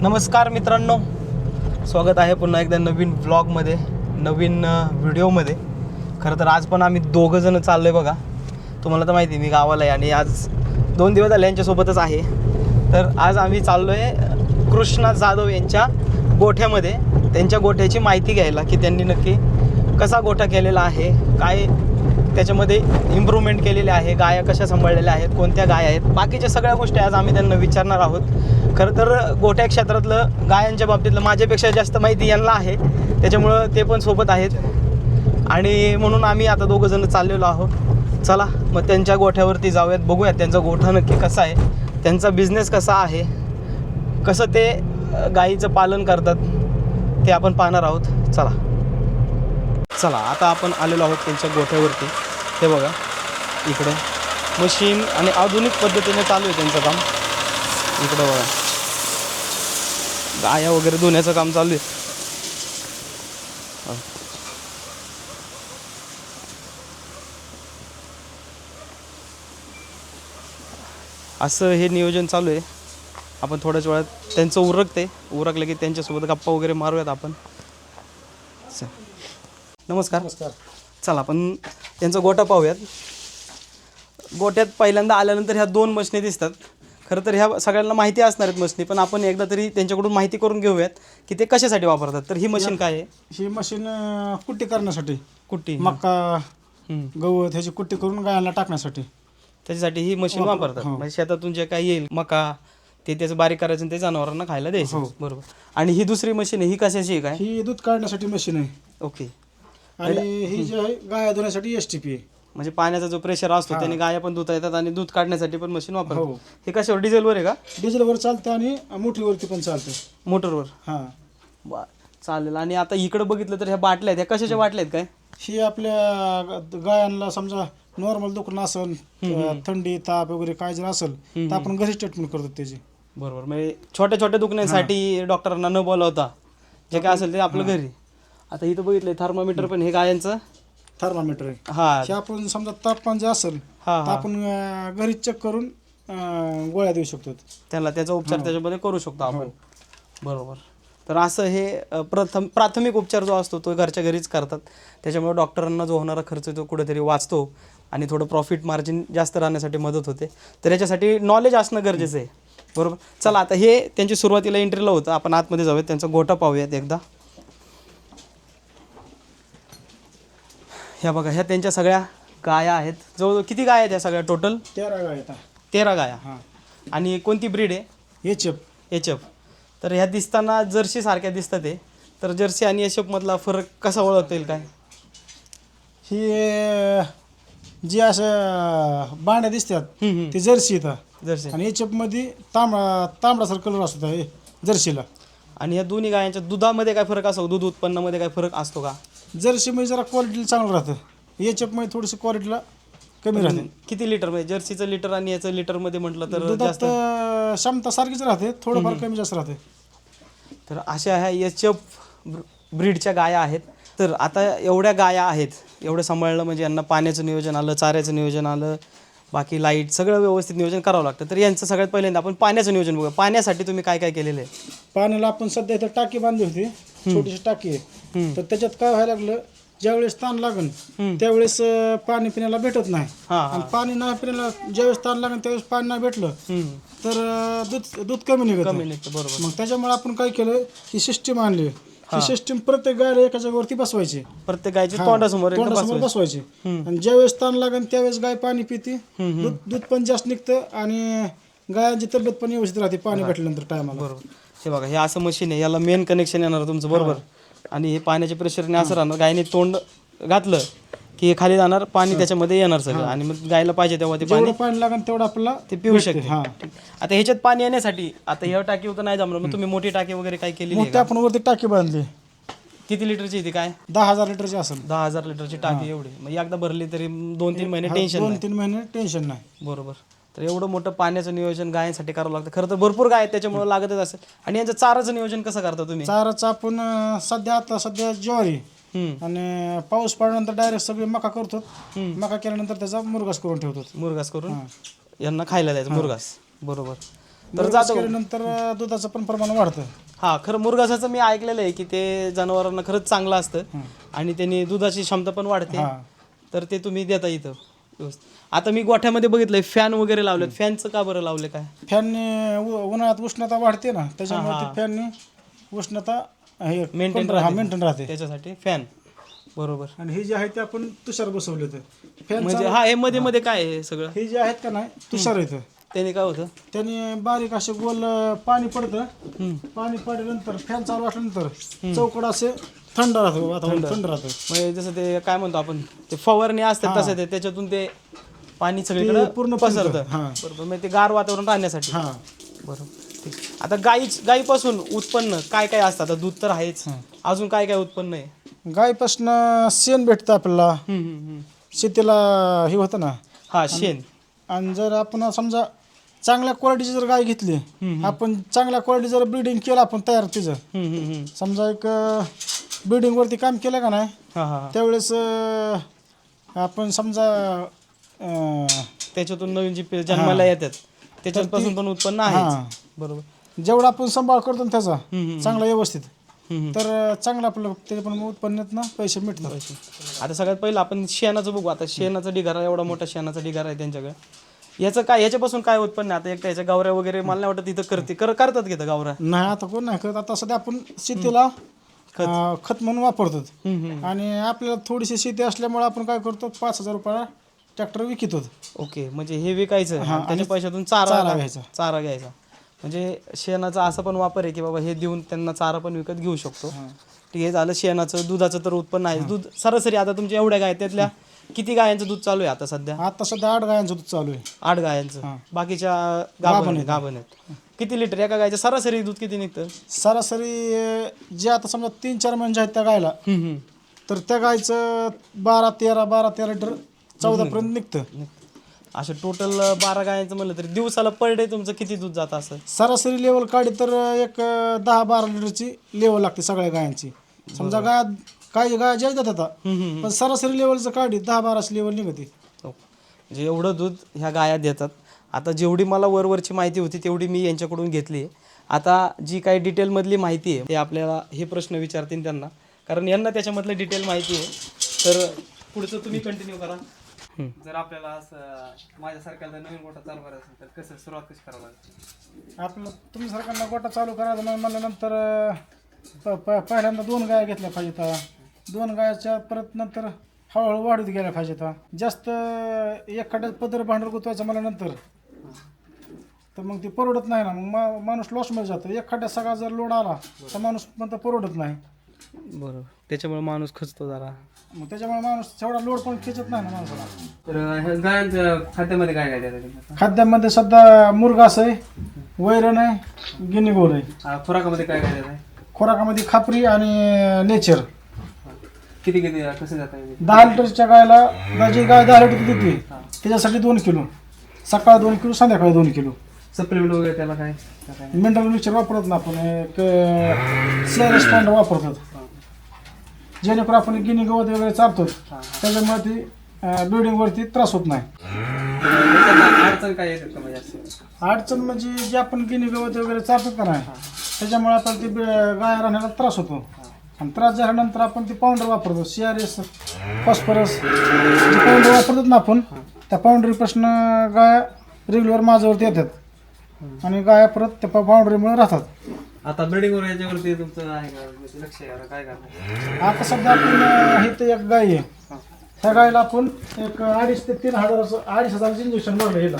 नमस्कार मित्रांनो, स्वागत आहे पुन्हा एकदा नवीन व्लॉगमध्ये, नवीन व्हिडिओमध्ये. खरं तर आज पण आम्ही दोघं जण चाललो आहे बघा. तुम्हाला तर माहिती मी गावाला आहे आणि आज 2 दिवस झाले यांच्यासोबतच आहे. तर आज आम्ही चाललो आहे कृष्णा जाधव यांच्या गोठ्यामध्ये, त्यांच्या गोठ्याची माहिती घ्यायला की त्यांनी नक्की कसा गोठा केलेला आहे, काय त्याच्यामध्ये इम्प्रूव्हमेंट केलेले आहे, गाया कशा सांभाळलेल्या आहेत, कोणत्या गाय आहेत, बाकीच्या सगळ्या गोष्टी आज आम्ही त्यांना विचारणार आहोत. खरं तर गोठ्या क्षेत्रातलं गायांच्या बाबतीतलं माझ्यापेक्षा जास्त माहिती यांना आहे, त्याच्यामुळं ते पण सोबत आहेत आणि म्हणून आम्ही आता दोघं जण चाललेलो आहोत. चला मग त्यांच्या गोठ्यावरती जाऊयात, बघूयात त्यांचा गोठा नक्की कसा आहे, त्यांचा बिझनेस कसा आहे, कसं ते गाईचं पालन करतात ते आपण पाहणार आहोत. चला आता आपण आलेलो आहोत त्यांच्या गोठ्यावरती. हे बघा इकडे मशीन आणि आधुनिक पद्धतीने चालू आहे त्यांचं काम. इकडं बघा गाया वगैरे धुण्याचं काम चालू आहे. असं हे नियोजन चालू आहे. आपण थोड्याच वेळात त्यांचं उरकलं की त्यांच्यासोबत गप्पा वगैरे मारूयात आपण. नमस्कार. चला आपण त्यांचा गोठा पाहूयात. गोठ्यात पहिल्यांदा आल्यानंतर ह्या 2 मशनी दिसतात. खरं तर ह्या सगळ्यांना माहिती असणार आहेत मशनी, पण आपण एकदा तरी त्यांच्याकडून माहिती करून घेऊयात की ते कशासाठी वापरतात. तर ही मशीन काय आहे? ही मशीन कुट्टी करण्यासाठी, कुट्टी, मका गवत ह्याची कुट्टी करून गायांना टाकण्यासाठी, त्याच्यासाठी ही मशीन वापरतात. म्हणजे शेतातून जे काही येईल मका ते त्याचं बारीक करायचं आणि ते जनावरांना खायला द्यायचं. बरोबर. आणि ही दुसरी मशीन आहे, ही कशाची आहे काय? ही दूध काढण्यासाठी मशीन आहे. ओके. आणि ही जी आहे गाया धुण्यासाठी STP आहे. म्हणजे पाण्याचा जो प्रेशर असतो त्याने गाया पण धुता येतात आणि दूध काढण्यासाठी पण मशीन वापरतात. हो. हे कशावर, डिझेलवर आहे का? डिझेलवर चालतं आणि मोटरीवरती पण चालतं, मोटरवर. हां चालेल. आणि आता इकडे बघितलं तर ह्या बाटल्या आहेत, ह्या कशाच्या बाटल्या आहेत काय? ही आपल्या गायांना समजा नॉर्मल दुखणं असेल, थंडी ताप वगैरे काय जर असेल तर आपण घरीच ट्रीटमेंट करतो त्याची. बरोबर. म्हणजे छोट्या छोट्या दुखण्यासाठी डॉक्टरांना न बोलवता जे काय असेल ते आपलं घरी. आता इथं बघितलंय थर्मामीटर, पण हे गायांचं थर्मामीटर आहे. हा, हे आपण समजा तापमान जे असेल तर आपण घरीच चेक करून गोळ्या देऊ शकतो त्याला, त्याचा उपचार त्याच्यामध्ये करू शकतो आपण. बरोबर. तर असं हे प्राथमिक उपचार जो असतो तो घरच्या घरीच करतात. त्याच्यामुळे डॉक्टरांना जो होणारा खर्च तो कुठेतरी वाचतो आणि थोडं प्रॉफिट मार्जिन जास्त राहण्यासाठी मदत होते. तर याच्यासाठी नॉलेज असणं गरजेचं आहे. बरोबर. चला आता हे त्यांची सुरुवातीला एंट्रीला होतं, आपण आतमध्ये जाऊयात, त्यांचा गोठा पाहूयात एकदा. ह्या बघा, ह्या त्यांच्या सगळ्या गाया आहेत. जवळ किती गाया आहेत ह्या सगळ्या टोटल? 13 गाया. 13 गाया. आणि कोणती ब्रीड आहे? HF. तर ह्या दिसताना जर्सी सारख्या दिसतात ते. तर जर्सी आणि HF मधला फरक कसा ओळखता येईल काय? ही जी असं बांड्या दिसतात ती जर्सी येतात, जर्सी. आणि HF मध्ये तांबडासारखा कलर असतो हे जर्सीला. आणि ह्या दोन्ही गायांच्या दुधामध्ये काय फरक असतो? दूध उत्पन्नामध्ये काय फरक असतो का? जर्सी मध्ये जरा क्वालिटीला चांगलं राहतं, HF मध्ये थोडीशी क्वालिटीला कमी राहते. किती लिटर मध्ये? जर्सीचं लिटर आणि याचं लिटर मध्ये म्हटलं तर दुधात क्षमता सारखीच राहते, थोडंफार कमी जास्त राहते. तर अशा ह्या HF ब्रीडच्या गाया आहेत. तर आता एवढ्या गाया आहेत, एवढं सांभाळलं म्हणजे यांना पाण्याचं नियोजन आलं, चाऱ्याचं नियोजन आलं, बाकी लाईट सगळं व्यवस्थित नियोजन करावं लागतं. तर यांचं सगळ्यात पहिल्यांदा आपण पाण्याचं नियोजन बघूया. पाण्यासाठी तुम्ही काय काय केलेलं आहे? पाण्याला आपण सध्या इथं टाकी बांधली होती, छोटीशी टाकी आहे. तर त्याच्यात काय व्हायला लागलं, ज्यावेळेस ताण लागन त्यावेळेस पाणी पिण्याला भेटत नाही, आणि पाणी नाही पिण्याला ज्यावेळेस ताण लागन त्यावेळेस पाणी नाही भेटलं तर दूध कमी निघत. बरोबर. मग त्याच्यामुळे आपण काय केलं, ही सिस्टीम आणली. ही सिस्टीम प्रत्येक गायला एका जागेवरती बसवायची, प्रत्येक गायची तोंडासमोर बसवायची. आणि ज्यावेळेस ताण लागन त्यावेळेस गाय पाणी पिते, दूध पण जास्त निघतं आणि गायांची तब्येत पण व्यवस्थित राहते पाणी भेटल्यानंतर टायमाला. बरोबर. हे बघा, हे असं मशीन आहे, याला मेन कनेक्शन येणार तुमचं. बरोबर. आणि हे पाण्याच्या प्रेशरने असं राहणार, गायने तोंड घातलं की हे खाली जाणार, पाणी त्याच्यामध्ये येणार सगळं, आणि मग गायला पाहिजे तेव्हा ते पाणी लागेल तेवढं आपल्याला ते पिऊ शकते. आता ह्याच्यात पाणी येण्यासाठी आता ह्या टाकी होतं नाही जमलं, मग तुम्ही मोठी टाकी वगैरे काय केली? मोठी आपण वरती टाकी बांधली. किती लिटरची ती काय? 10,000 लिटरची असेल. 10,000 लिटरची टाकी एवढी. मग एकदा भरली तरी 2-3 महिने टेन्शन नाही. 2-3 महिने टेन्शन नाही. बरोबर. तर एवढं मोठं पाण्याचं नियोजन गायांसाठी करावं लागतं. खरं तर भरपूर गाय आहेत त्याच्यामुळे लागतच असेल. आणि यांचं चाराचं नियोजन कसं करता तुम्ही? चाराचं आपण सध्या ज्वारी आणि पाऊस पडल्यानंतर डायरेक्ट सगळे मका करतो. मका केल्यानंतर त्याचा मुरघास करून ठेवतो. मुरघास करून यांना खायला द्यायचं मुरघास. बरोबर. जातं केल्यानंतर दुधाचं पण प्रमाण वाढतं. हा, खरं मुरघासाचं मी ऐकलेलं आहे की ते जनावरांना खरंच चांगलं असतं आणि त्यांनी दुधाची क्षमता पण वाढते. तर ते तुम्ही देता इथं व्यवस्थित. आता मी गोठ्यामध्ये बघितलंय फॅन वगैरे लावलेत. फॅनचं का बरं लावलं काय? फॅनने उन्हाळ्यात उष्णता वाढते ना, त्याच्यामुळे ते फॅनने उष्णता मेंटेन राहते त्याच्यासाठी फॅन. बरोबर. आणि हे जे आहे ते आपण तुषार बसवले तर फॅन म्हणजे हा, हे मध्ये मध्ये काय आहे सगळं? हे जे आहेत का नाही तुषार येतं, त्याने काय होतं? त्याने बारीक असे गोल पाणी पडतं. पाणी पडल्यानंतर फॅन चालू असल्यानंतर चौकड असे थंड राहतं, वातावरण थंड राहतं. म्हणजे जसं ते काय म्हणतो आपण, ते फवारणी असतात तसं ते त्याच्यातून ते पाणी सगळीकडे पूर्ण पसरतं. हां बरोबर. म्हणजे ते गार वातावरण राहण्यासाठी. हां. बरोबर. ठीक. आता गाईपासून उत्पन्न काय काय असतं? आता दूध तर आहेच, अजून काय काय उत्पन्न आहे? गायपासून शेण भेटतं आपल्याला, शेतीला हे होतं ना. हा, शेण. आणि जर आपण समजा चांगल्या क्वालिटीची जर गाय घेतली, आपण चांगल्या क्वालिटी जर ब्रीडिंग केलं आपण तयार तिचं, समजा एक ब्रीडिंगवरती काम केलं का नाही, त्यावेळेस आपण समजा त्याच्यातून नवीन जी जन्माला येतात त्याच्यापासून पण उत्पन्न आहे. बरोबर. जेवढा आपण सांभाळ करतो ना त्याचा चांगला व्यवस्थित, तर चांगलं आपलं त्याच्या पण उत्पन्नात पैसे मिळतात. आता सगळ्यात पहिलं आपण शेणाचं बघू. आता शेणाचा ढिगारा, एवढा मोठा शेणाचा ढिगारा आहे त्यांच्याकडे. याचं काय, याच्यापासून काय उत्पन्न आहे? आता एक त्याच्या गावऱ्या वगैरे मला नाही वाटत इथं करतात घेतं गावऱ्या. नाही, आता कोण नाही करत. आता सध्या आपण शेतीला खत म्हणून वापरतात. आणि आपल्याला थोडीशी शेती असल्यामुळे आपण काय करतो, 5,000 रुपयाला ट्रॅक्टर विकतो. ओके. म्हणजे हे विकायचं, त्याच्या पैशातून चारा घ्यायचा. म्हणजे शेणाचा असा पण वापर आहे की बाबा हे देऊन त्यांना चारा पण विकत घेऊ शकतो. ठीक आहे. झालं शेणाचं. दुधाचं तर उत्पन्न आहे. दूध सरासरी आता तुमच्या एवढ्या गाय, त्यातल्या किती गायांचं दूध चालू आहे आता सध्या? आता सध्या 8 गायांचं दूध चालू आहे. 8 गायांचं. बाकीच्या गाभण आहेत. किती लिटर एका गायचं सरासरी दूध किती निघतं? सरासरी जे आता समजा 3-4 महिने आहेत त्या गायला, तर त्या गायचं 12-13 लिटर 14 पर्यंत निघतं. असं टोटल 12 गायांचं म्हणलं तरी दिवसाला पर डे तुमचं किती दूध जातं? असं सरासरी लेवल काढी तर एक 10-12 लिटरची लेवल लागते सगळ्या गायांची. समजा काही गाय ज्या जातात आता, पण सरासरी लेवलचं काढी 10-12 लेवल निघते. म्हणजे एवढं दूध ह्या गाया देतात. आता जेवढी मला वरवरची माहिती होती तेवढी मी यांच्याकडून घेतली आहे. आता जी काही डिटेलमधली माहिती आहे ते आपल्याला हे प्रश्न विचारतील त्यांना, कारण यांना त्याच्यामधलं डिटेल माहिती आहे. तर पुढचं तुम्ही कंटिन्यू करा. जर आपल्याला असं माझ्यासारख्याला नवीन गोठा चालू करायचा असेल तर कसं सुरुवात कशी करावं लागेल? आपलं तुम्ही सरकारला गोठा चालू करायचा म्हणल्यानंतर पहिल्यांदा 2 गाया घेतल्या पाहिजेत. 2 गायाच्या परत नंतर हळूहळू वाढत गेल्या पाहिजेत. जास्त एखाद्या पदर भांडवल गुतवायचं म्हणल्यानंतर तर मग ते परवडत नाही ना. मग माणूस लॉसमध्ये जातो. एखाद्या सगळा जर लोड आला तर माणूस म्हणतो परवडत नाही. बरोबर. त्याच्यामुळे माणूस खचतो जरा. मग त्याच्यामुळे माणूस तेवढा लोड पण खेचत नाही ना माणसाला. तर गायांच्या खाद्यामध्ये काय काय देतात? खाद्यामध्ये सध्या मुरघास आहे, वैरण आहे, गिनी गोल आहे. खुराकामध्ये काय काय देतात? खुराकामध्ये खापरी आणि नेचर. किती कसं जात? 10 लिटरच्या गायला, जी गाय 10 लिटर देते त्याच्यासाठी 2 किलो, सकाळ 2 किलो, संध्याकाळी 2 किलो. सप्लिमेंट वगैरे त्याला काय? मिनरल मिक्सचर वापरत ना आपण, एक CRS पावडर वापरतात, जेणेकरून आपण गिनी गवत वगैरे चालतो, त्याच्यामुळे ती ब्लिडिंगवरती त्रास होत नाही. अडचण काय येते? अडचण म्हणजे जे आपण गिनी गवत वगैरे चालतो का नाही, त्याच्यामुळे आपण ती गाय राहण्याला त्रास होतो. आणि त्रास झाल्यानंतर आपण ती पावडर वापरतो, CRS, फॉस्फरस, जे पावडर वापरतात ना आपण, त्या पावडरीपासून गाय रेग्युलर माझ्यावरती येतात आणि गाया परत त्या पावडरीमुळे राहतात. आता ब्रिडिंगवर याच्यावरती तुमचं आहे का लक्ष आहे? काय करणार आता सध्या आपण इथं एक गाय आहे, त्या गायला आपण एक 2,500 ते 3,000 इंजेक्शन मारलं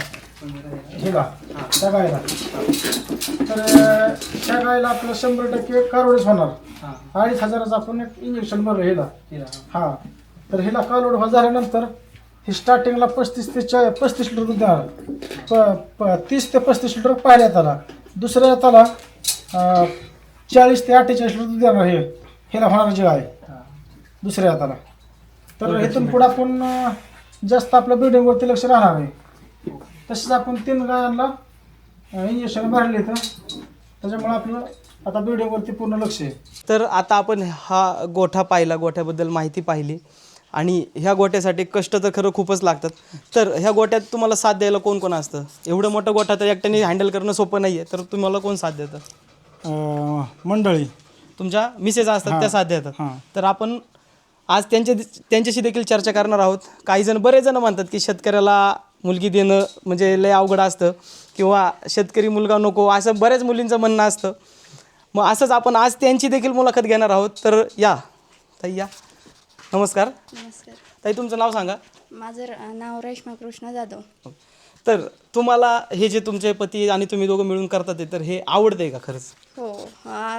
त्या गायला. तर त्या गायला आपलं 100% कारोडीच होणार. 2,500 आपण एक इंजेक्शन मारलं हा. तर हिला कालोड झाल्यानंतर ही स्टार्टिंगला 35 लिटर दूध देणार. 30 ते 35 लिटर पहिल्या त्याला, दुसऱ्या येताला 40 ते 48 लिटर दूध देणार. हिला होणार जे आहे दुसऱ्या हाताला. तर इथून पुढे आपण जास्त आपल्या ब्रिडिंगवरती लक्ष राहणार आहे. तसेच आपण 3 गायांना इंजेक्शन भरले तर त्याच्यामुळे आपलं आता ब्रिडिंगवरती पूर्ण लक्ष आहे. तर आता आपण हा गोठा पाहिला, गोठ्याबद्दल माहिती पाहिली. आणि ह्या गोट्यासाठी कष्ट तर खरं खूपच लागतात. तर ह्या गोट्यात तुम्हाला साथ द्यायला कोण कोण असतं? एवढं मोठं गोठा तर एकट्याने हँडल करणं सोपं नाही आहे, तर तुम्हाला कोण साथ देतं? मंडळी तुमच्या मिसेस असतात त्या साथ देतात. हां. तर आपण आज त्यांच्याशी देखील चर्चा करणार आहोत. काही जण बरेच जण म्हणतात की शेतकऱ्याला मुलगी देणं म्हणजे लय अवघड असतं किंवा शेतकरी मुलगा नको असं बऱ्याच मुलींचं म्हणणं असतं. मग असंच आपण आज त्यांची देखील मुलाखत घेणार आहोत. तर या ताई या. नमस्कार नमस्कार. ताई, तुमचं नाव सांगा. माझं नाव रेश्मा कृष्ण जाधव. तर तुम्हाला हे जे तुमचे पती आणि तुम्ही दोघं मिळून करतात ते, तर हे आवडतंय का खरंच? हो,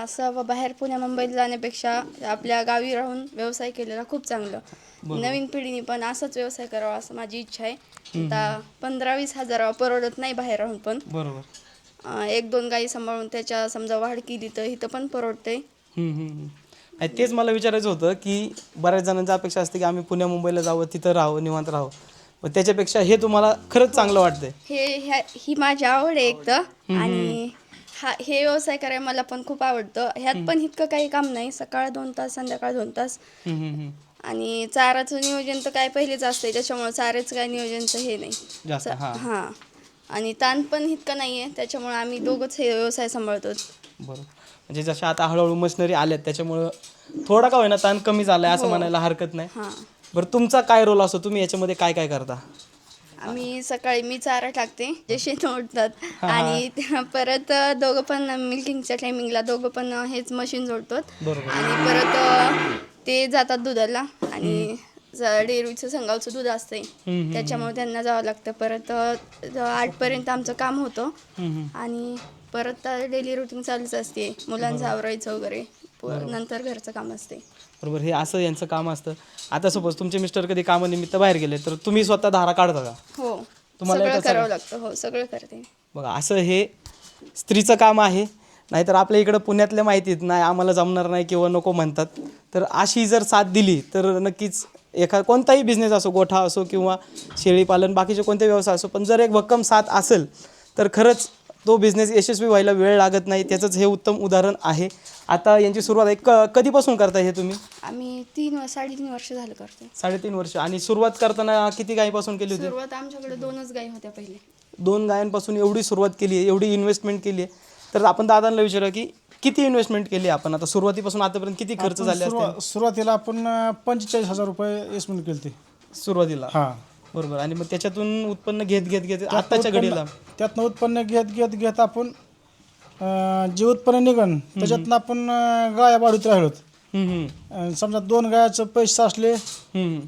असं बाहेर पुण्या मुंबईला जाण्यापेक्षा आपल्या गावी राहून व्यवसाय केलेला खूप चांगलं. नवीन पिढीने पण असाच व्यवसाय करावा असं माझी इच्छा आहे. आता 15-20 हजार परवडत नाही बाहेर राहून, पण बरोबर. 1-2 गाई सांभाळून त्याच्या समजा वाढ केली तर इथं पण परवडते. आणि तेच मला विचारायचं होतं की बऱ्याच जणांची अपेक्षा असते की आम्ही पुण्या मुंबईला जावं, तिथं राहावं, निवांत राहावं. पण त्याच्यापेक्षा हे तुम्हाला खरंच चांगलं वाटतंय. ही माझी आवड आहे एक तर, आणि हे व्यवसाय करायला मला पण खूप आवडतं. ह्यात पण इतकं काही काम नाही. सकाळ 2 तास, संध्याकाळ 2 तास. आणि चाराचं नियोजन तर काय पहिलेच असते, त्याच्यामुळे चाऱ्याचं काय नियोजनचं हे नाही जास्त. हां. आणि ताण पण इतकं नाही आहे, त्याच्यामुळे आम्ही दोघंच हे व्यवसाय सांभाळतो. बरोबर. म्हणजे जशा आता हळूहळू मशिनरी आल्यात त्याच्यामुळं थोडा का होईना ताण कमी झालाय असं म्हणायला हरकत नाही. हां. बरं, तुमचा काय रोल असतो? तुम्ही याच्यामध्ये काय काय करता? आम्ही सकाळी मी चारा टाकते, जे शेण ओढतात, आणि परत दोघं पण मिल्किंगच्या टायमिंगला दोघं पण हेच मशीन जोडतात. बरोबर. आणि परत ते जातात दुधाला, आणि डेअरीचं संगावचं दूध असते त्याच्यामुळे त्यांना जावं लागतं. परत 8पर्यंत आमचं काम होतं, आणि परत डेली रुटीन चालूच असते, मुलांचं आवरायचं वगैरे, नंतर घरचं काम असते. बरोबर. हे असं यांचं काम असतं. आता सपोज तुमचे मिस्टर कधी कामानिमित्त बाहेर गेले तर तुम्ही स्वतः धारा काढता का? हो, तुम्हाला सगळं येतं करावं लागतं. हो, सगळं करते. बघा, असं हे स्त्रीचं काम आहे. नाहीतर आपल्या इकडं पुण्यातल्या माहितीत नाही, आम्हाला जमणार नाही किंवा नको म्हणतात. तर अशी जर साथ दिली तर नक्कीच कोणताही बिझनेस असो, गोठा असो किंवा शेळीपालन, बाकीचे कोणते व्यवसाय असो, पण जर एक भक्कम साथ असेल तर खरंच तो बिझनेस यशस्वी व्हायला वेळ लागत नाही. त्याचंच हे उत्तम उदाहरण आहे. आता यांची सुरुवात आहे. कधीपासून करताय हे तुम्ही? आम्ही 3-3.5 वर्ष झालं करतो. 3.5 वर्ष. आणि सुरुवात करताना किती गायीपासून केली होती? सुरुवात आमच्याकडे 2च गायी होत्या पहिले. 2 गायांपासून एवढी सुरुवात केली आहे, एवढी इन्व्हेस्टमेंट केली आहे. तर आपण दादांना विचारूया की किती इन्व्हेस्टमेंट केली आपण आता सुरुवातीपासून आतापर्यंत किती खर्च झाले असतील? सुरुवातीला आपण 45,000 रुपये इन्व्हेस्टमेंट केली सुरुवातीला. हां. बरोबर. आणि मग त्याच्यातून उत्पन्न घेत आताच्या घडीला त्यातनं उत्पन्न घेत आपण जे उत्पन्न निघन त्याच्यातनं आपण गाया वाढवत राहिलो. समजा 2 गायाचं पैसे असले,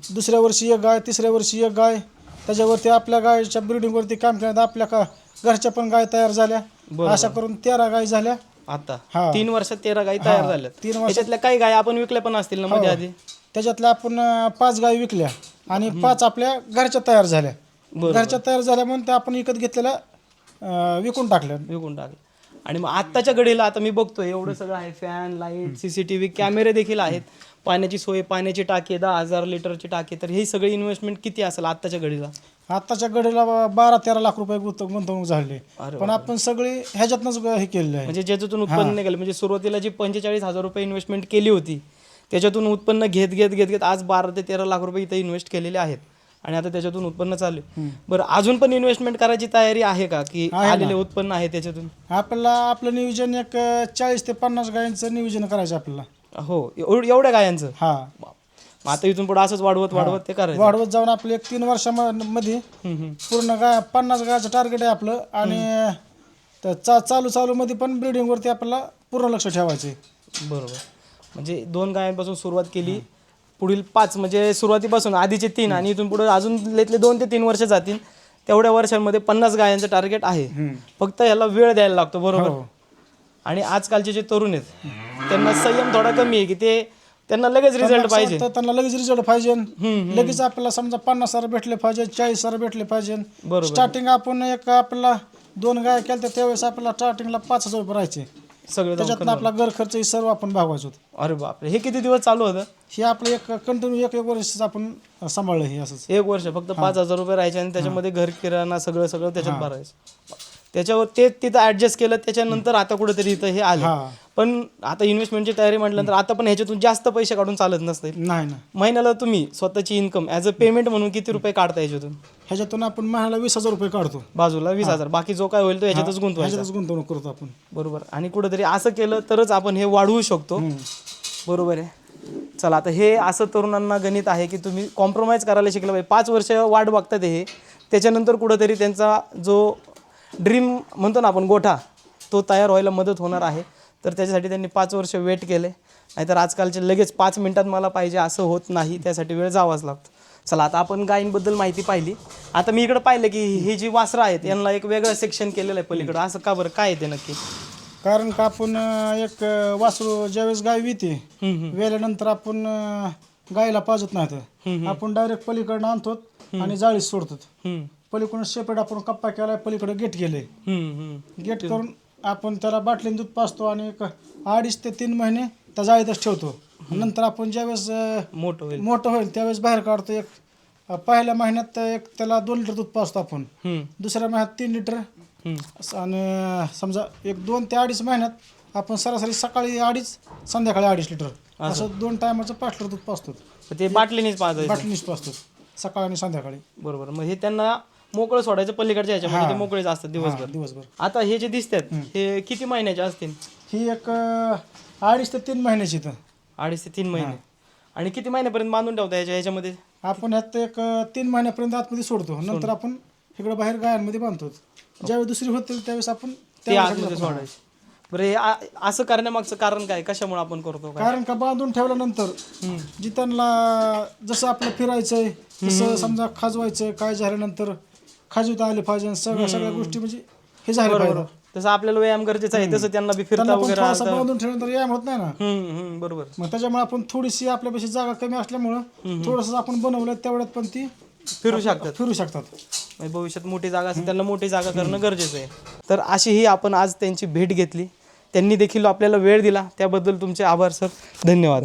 दुसऱ्या वर्षी 1 गाय, तिसऱ्या वर्षी 1 गाय, त्याच्यावरती आपल्या गायच्या ब्रिडिंगवरती काम करण्यात आपल्या घरच्या पण गाय तयार झाल्या. अशा करून 13 गाय झाल्या आता. हा. 3 वर्षात 13 गायी तयार झाल्या. 3 वर्षात त्याच्यातल्या काही गायी आपण विकल्या पण असतील ना मध्ये आधी? त्याच्यातल्या आपण 5 गाय विकल्या आणि 5 आपल्या घरच्या तयार झाल्या. घरच्या तयार झाल्या म्हणून त्या आपण विकत घेतलेल्या विकून टाकलं. आणि मग आत्ताच्या घडीला आता मी बघतोय एवढं सगळं आहे. फॅन, लाईट, CCTV कॅमेरे देखील आहेत, पाण्याची सोय, पाण्याची टाकी, 10,000 लिटरची टाकी. तर ही सगळी इन्व्हेस्टमेंट किती असेल आत्ताच्या घडीला? आत्ताच्या घडीला 12-13 लाख रुपये गुंतवणूक झाली. पण आपण सगळी ह्याच्यातनंच हे केलेलं आहे. म्हणजे ज्याच्यातून उत्पन्न निघालं. म्हणजे सुरुवातीला जी 45,000 रुपये इन्व्हेस्टमेंट केली होती त्याच्यातून उत्पन्न घेत आज 12 ते 13 लाख रुपये इथे इन्व्हेस्ट केलेले आहेत आणि आता त्याच्यातून उत्पन्न चालू आहे. बरं, अजून पण इन्व्हेस्टमेंट करायची तयारी आहे का की आलेले उत्पन्न आहे त्याच्यातून? आपलं नियोजन एक 40 ते 50 गायांचं नियोजन करायचं आपल्याला. हो, एवढ्या गायांचं? हा. आता इथून पुढे असंच वाढवत ते करायचं. वाढवत जाऊन आपलं एक 3 वर्षामध्ये पूर्ण 50 गायचं टार्गेट आहे आपलं. आणि चालू मध्ये पण ब्रीडिंग वरती आपल्याला पूर्ण लक्ष ठेवायचे. बरोबर. म्हणजे 2 गायांपासून सुरुवात केली, पुढील 5 म्हणजे सुरुवातीपासून आधीचे 3 आणि इथून पुढे अजून 2 ते 3 वर्ष जातील. तेवढ्या वर्षांमध्ये 50 गायांचं टार्गेट आहे. फक्त याला वेळ द्यायला लागतो. बरोबर. आणि आजकालचे जे तरुण आहेत त्यांना संयम थोडा कमी आहे की त्यांना लगेच रिझल्ट पाहिजे. त्यांना लगेच रिझल्ट पाहिजे. लगेच आपल्याला समजा 50,000 भेटले पाहिजे, 40,000 भेटले पाहिजे. स्टार्टिंग आपण आपल्याला 2 गाय केल्या तर त्यावेळेस आपल्याला स्टार्टिंगला 5,000 रुपये राहायचे सगळं. त्याच्यातनं आपला घर खर्च सर्व आपण भागवायचो. अरे बापरे. हे किती दिवस चालू होतं? हे आपलं एक कंटिन्यू एक वर्ष आपण सांभाळलं. हे असंच 1 वर्ष फक्त 5,000 रुपये राहायचे आणि त्याच्यामध्ये घर किराणा सगळं त्याच्यात भरायचं. त्याच्यावर ते तिथं ॲडजस्ट केलं, त्याच्यानंतर आता कुठेतरी इथं हे आलं. हा. पण आता इन्व्हेस्टमेंटची तयारी म्हटल्यानंतर आता पण ह्याच्यातून जास्त पैसे काढून चालत नसते. नाही ना, महिन्याला तुम्ही स्वतःची इन्कम ॲज अ पेमेंट म्हणून किती रुपये काढता ह्याच्यातून? ह्याच्यातून आपण महिन्याला 20,000 रुपये काढतो. बाजूला 20,000, बाकी जो काय होईल तो ह्याच्यातच गुंतवायचा. ह्याच्यातच गुंतवणूक करतो आपण. बरोबर. आणि कुठेतरी असं केलं तरच आपण हे वाढवू शकतो. बरोबर आहे. चला, आता हे असं तरुणांना गणित आहे की तुम्ही कॉम्प्रोमाइज करायला शिकलं पाहिजे. 5 वर्ष वाट बघतात हे, त्याच्यानंतर कुठंतरी त्यांचा जो ड्रीम म्हणतो ना आपण गोठा, तो तयार व्हायला मदत होणार आहे. तर त्याच्यासाठी त्यांनी 5 वर्ष वेट केले. नाहीतर आजकालचे लगेच 5 मिनिटात मला पाहिजे असं होत नाही, त्यासाठी वेळ जावाच लागतो. चला, आता आपण गायींबद्दल माहिती पाहिली. आता मी इकडं पाहिलं की ही जी वासरं आहेत यांना एक वेगळं सेक्शन केलेलं आहे पलीकडं. असं का बरं, काय आहे ते नक्की? कारण का आपण एक वासरू ज्यावेळेस गाय विते वेल्यानंतर आपण गायला पाजत नाही, आपण डायरेक्ट पलीकडनं आणतो आणि जाळीत सोडतो. पलीकडून सेपरेट आपण कप्पा केलाय, पलीकडे गेट केले. गेट करून आपण त्याला बाटलीने दूध पाजतो आणि 2.5 ते 3 महिने त्या जाळीतच ठेवतो. नंतर आपण ज्यावेळेस मोठं होईल त्यावेळेस बाहेर काढतो. एक पहिल्या महिन्यात त्याला 2 लिटर दूध पाजतो आपण, दुसऱ्या महिन्यात 3 लिटर, आणि समजा 2 ते 2.5 महिन्यात आपण सरासरी सकाळी 2.5 संध्याकाळी 2.5 लिटर असं 2 टायमाचं 5 लिटर दूध पाजतो. ते बाटलीनेच पाजायचं? बाटलीनेच पाजतो, सकाळी आणि संध्याकाळी. बरोबर. मग हे त्यांना मोकळं सोडायचं पलीकडच्या ह्याच्यामध्ये, ते मोकळेच असतात दिवसभर. आता हे जे दिसतात हे किती महिन्याचे असतील? ही एक 2.5 ते 3 महिन्याची. 2.5 ते 3 महिने. आणि किती महिन्यापर्यंत बांधून ठेवता ह्याच्यामध्ये? आपण ह्यात एक 3 महिन्यापर्यंत आतमध्ये सोडतो, नंतर आपण इकडे बाहेर गायांमध्ये बांधतो. ज्यावेळेस दुसरी होतील त्यावेळेस आपण ते आतमध्ये सोडायचे. बरं, हे असं करण्यामागचं कारण काय, कशामुळे आपण करतो? कारण का बांधून ठेवल्यानंतर जी त्यांना जसं आपलं फिरायचंय तसं समजा खाजवायचं, काय झाल्यानंतर खाजवता आले पाहिजे, सगळ्या गोष्टी म्हणजे हे झालं पाहिजे. तसं आपल्याला व्यायाम गरजेचा आहे, तसं त्यांना बी फिरता वगैरे. बांधून ठेवल्यानंतर व्यायाम होत नाही ना. बरोबर. मग त्याच्यामुळे आपण थोडीशी आपल्यापेक्षा जागा कमी असल्यामुळं थोडंसं आपण बनवलं तेवढ्यात पण ती फिरू शकतात. भविष्यात मोठी जागा असेल त्यांना मोठी जागा करणं गरजेचं आहे. तर अशी ही आपण आज त्यांची भेट घेतली. त्यांनी देखील आपल्याला वेळ दिला, त्याबद्दल तुमचे आभार सर. धन्यवाद.